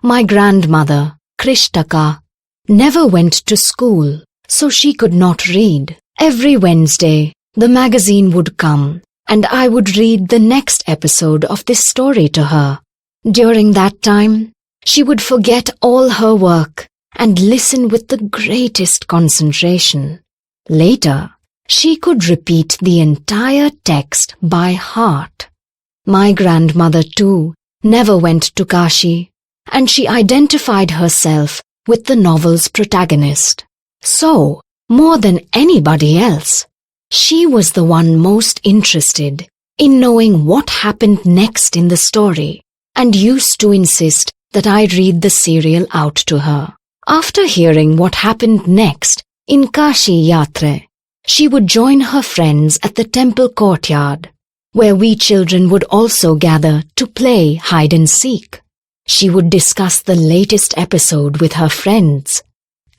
My grandmother, Krishtaka, never went to school, so she could not read. Every Wednesday, the magazine would come, and I would read the next episode of this story to her. During that time, she would forget all her work and listen with the greatest concentration. Later, she could repeat the entire text by heart. My grandmother, too, never went to Kashi, and she identified herself with the novel's protagonist. So, more than anybody else, she was the one most interested in knowing what happened next in the story and used to insist that I read the serial out to her. After hearing what happened next in Kashi Yatre, she would join her friends at the temple courtyard, where we children would also gather to play hide and seek. She would discuss the latest episode with her friends.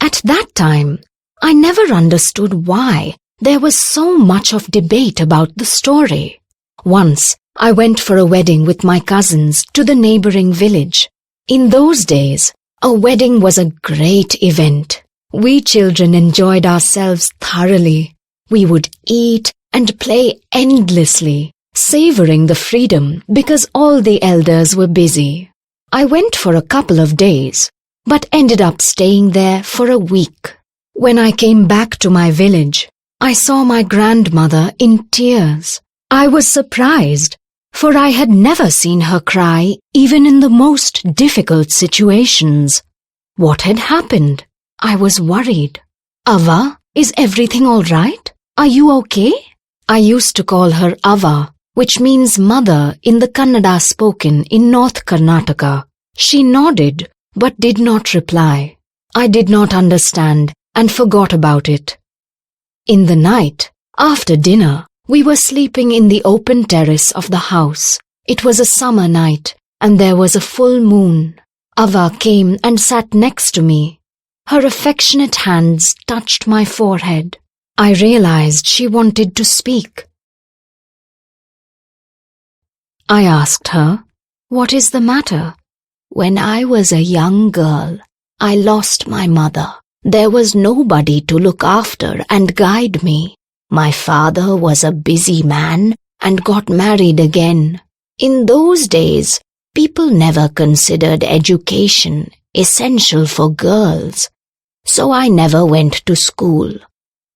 At that time, I never understood why there was so much of debate about the story. Once, I went for a wedding with my cousins to the neighboring village. In those days, a wedding was a great event. We children enjoyed ourselves thoroughly. We would eat and play endlessly, savoring the freedom because all the elders were busy. I went for a couple of days, but ended up staying there for a week. When I came back to my village, I saw my grandmother in tears. I was surprised, for I had never seen her cry even in the most difficult situations. What had happened? I was worried. Ava, is everything all right? Are you okay? I used to call her Ava, which means mother in the Kannada spoken in North Karnataka. She nodded, but did not reply. I did not understand and forgot about it. In the night, after dinner, we were sleeping in the open terrace of the house. It was a summer night, and there was a full moon. Ava came and sat next to me. Her affectionate hands touched my forehead. I realized she wanted to speak. I asked her, "What is the matter?" "When I was a young girl, I lost my mother. There was nobody to look after and guide me. My father was a busy man and got married again. In those days, people never considered education essential for girls, so I never went to school.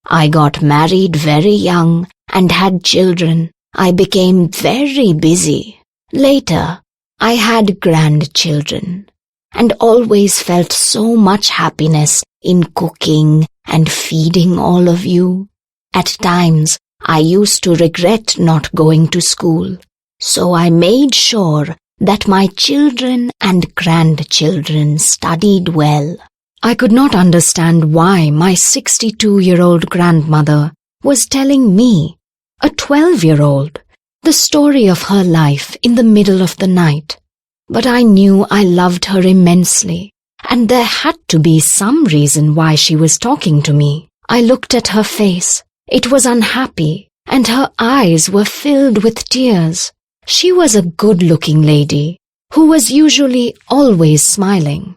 I got married very young and had children. I became very busy. Later, I had grandchildren and always felt so much happiness in cooking and feeding all of you. At times, I used to regret not going to school, so I made sure that my children and grandchildren studied well." I could not understand why my 62-year-old grandmother was telling me, a 12-year-old, the story of her life in the middle of the night. But I knew I loved her immensely, and there had to be some reason why she was talking to me. I looked at her face. It was unhappy, and her eyes were filled with tears. She was a good-looking lady, who was usually always smiling.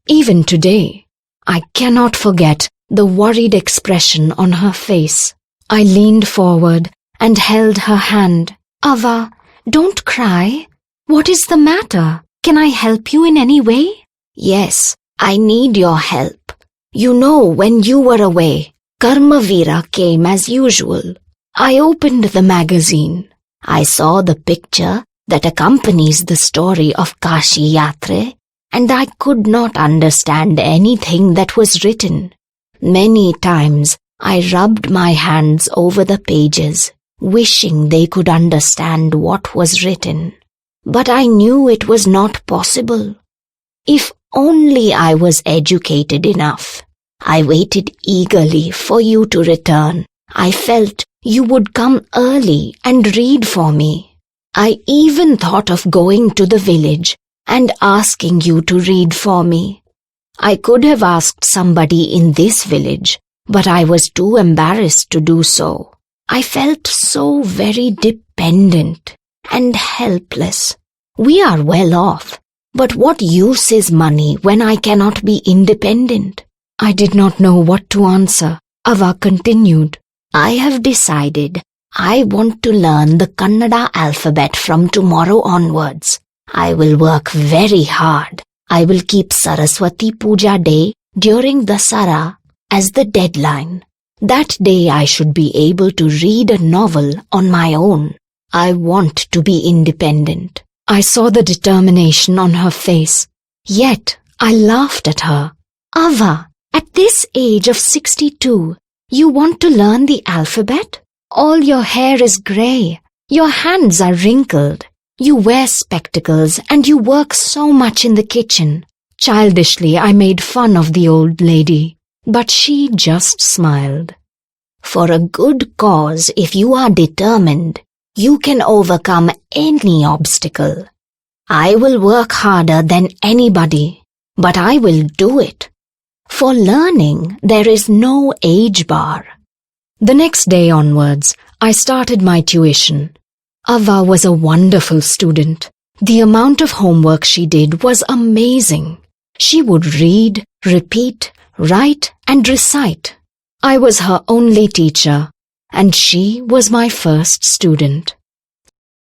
Even today, I cannot forget the worried expression on her face. I leaned forward and held her hand. "Ava, don't cry. What is the matter? Can I help you in any way?" "Yes, I need your help. You know, when you were away, Karmavira came as usual. I opened the magazine. I saw the picture that accompanies the story of Kashi Yatre, and I could not understand anything that was written. Many times I rubbed my hands over the pages, wishing they could understand what was written. But I knew it was not possible. If only I was educated enough. I waited eagerly for you to return. I felt you would come early and read for me. I even thought of going to the village and asking you to read for me. I could have asked somebody in this village, but I was too embarrassed to do so. I felt so very dependent and helpless. We are well off, But what use is money when I cannot be independent? I did not know what to answer. Ava continued, I have decided I want to learn the Kannada alphabet from tomorrow onwards. I will work very hard. I will keep Saraswati Puja Day during Dasara as the deadline. That day I should be able to read a novel on my own. I want to be independent. I saw the determination on her face. Yet I laughed at her. Ava, at this age of 62, you want to learn the alphabet? All your hair is grey. Your hands are wrinkled. You wear spectacles and you work so much in the kitchen. Childishly, I made fun of the old lady, but she just smiled. For a good cause, if you are determined, you can overcome any obstacle. I will work harder than anybody, but I will do it. For learning, there is no age bar. The next day onwards, I started my tuition. Ava was a wonderful student. The amount of homework she did was amazing. She would read, repeat, write, and recite. I was her only teacher, and she was my first student.